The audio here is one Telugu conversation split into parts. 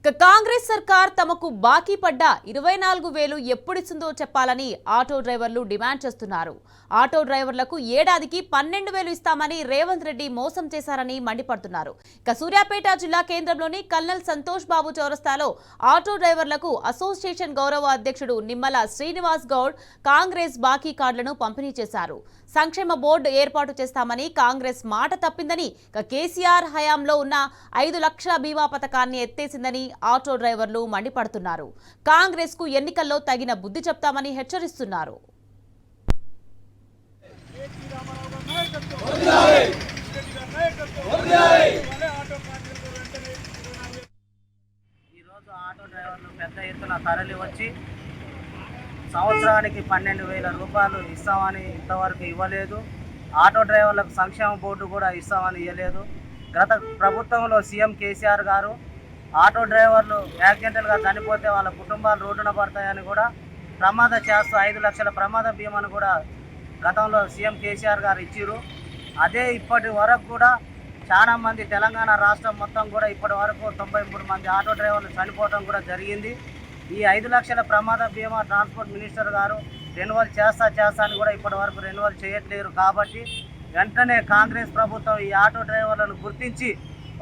కాంగ్రెస్ సర్కార్ తమకు బాకీ పడ్డ 24,000 ఎప్పుడిస్తుందో చెప్పాలని ఆటో డ్రైవర్లు డిమాండ్ చేస్తున్నారు. ఆటో డ్రైవర్లకు ఏడాదికి 12,000 ఇస్తామని రేవంత్ రెడ్డి మోసం చేశారని మండిపడుతున్నారు. సూర్యాపేట జిల్లా కేంద్రంలోని కల్నల్ సంతోష్ బాబు చౌరస్తాలో ఆటో డ్రైవర్లకు అసోసియేషన్ గౌరవ అధ్యక్షుడు నిమ్మల శ్రీనివాస్ గౌడ్ కాంగ్రెస్ బాకీ కార్డులను పంపిణీ చేశారు. సంక్షేమ బోర్డు ఏర్పాటు చేస్తామని కాంగ్రెస్ మాట తప్పిందని, కేసీఆర్ హయాంలో ఉన్న 5 లక్షల బీమా పథకాన్ని ఎత్తేసిందని ఆటో డ్రైవర్లు మండిపడుతున్నారు. కాంగ్రెస్ కు ఎన్నికల్లో తగిన బుద్ధి చెప్తామని హెచ్చరిస్తున్నారు. ఈరోజు ఆటో డ్రైవర్లు పెద్ద ఎత్తున తరలి వచ్చి సంవత్సరానికి 12,000 రూపాయలు ఇస్తామని ఇంతవరకు ఇవ్వలేదు. ఆటో డ్రైవర్లకు సంక్షేమ బోర్డు కూడా ఇస్తామని ఇవ్వలేదు. గత ప్రభుత్వంలో సీఎం కేసీఆర్ గారు ఆటో డ్రైవర్లు యాక్సిడెంటల్గా చనిపోతే వాళ్ళ కుటుంబాలు రోడ్డున పడతాయని కూడా ప్రమాద చేస్తూ 5 లక్షల ప్రమాద బీమాను కూడా గతంలో సీఎం కేసీఆర్ గారు ఇచ్చారు. అదే ఇప్పటి వరకు కూడా చాలామంది తెలంగాణ రాష్ట్రం మొత్తం కూడా ఇప్పటి వరకు 93 మంది ఆటో డ్రైవర్లు చనిపోవడం కూడా జరిగింది. ఈ 5 లక్షల ప్రమాద బీమా ట్రాన్స్పోర్ట్ మినిస్టర్ గారు రెన్యువల్ చేస్తా అని కూడా ఇప్పటి వరకు రెన్యువల్ చేయట్లేరు. కాబట్టి వెంటనే కాంగ్రెస్ ప్రభుత్వం ఈ ఆటో డ్రైవర్లను గుర్తించి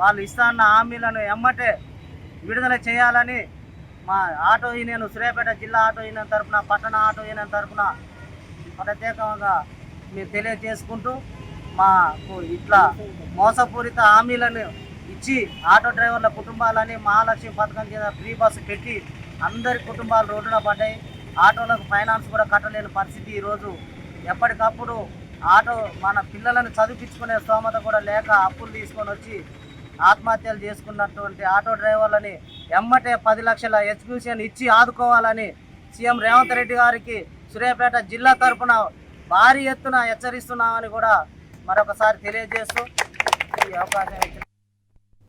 వాళ్ళు ఇస్తాన్న హామీలను ఎమ్మటే విడుదల చేయాలని మా ఆటో యూనియన్ సూర్యాపేట జిల్లా ఆటో యూనియన్ తరఫున, పట్టణ ఆటో యూనియన్ తరఫున ప్రత్యేకంగా మేము తెలియజేసుకుంటూ, మాకు ఇట్లా మోసపూరిత హామీలను ఇచ్చి ఆటో డ్రైవర్ల కుటుంబాలని మహాలక్ష్మి పథకం కింద ఫ్రీ బస్సు పెట్టి అందరి కుటుంబాలు రోడ్డున పడ్డాయి. ఆటోలకు ఫైనాన్స్ కూడా కట్టలేని పరిస్థితి. ఈరోజు ఎప్పటికప్పుడు ఆటో మన పిల్లలను చదివించుకునే స్తోమత కూడా లేక అప్పులు తీసుకొని వచ్చి ఆత్మహత్యలు చేసుకున్నటువంటి ఆటో డ్రైవర్లని ఎమ్మటే 10 లక్షల ఎక్స్క్యూషన్ ఇచ్చి ఆదుకోవాలని సీఎం రేవంత్ రెడ్డి గారికి సూర్యాపేట జిల్లా తరఫున భారీ ఎత్తున హెచ్చరిస్తున్నామని కూడా మరొకసారి తెలియజేస్తూ ఈ అవకాశం ఇచ్చిన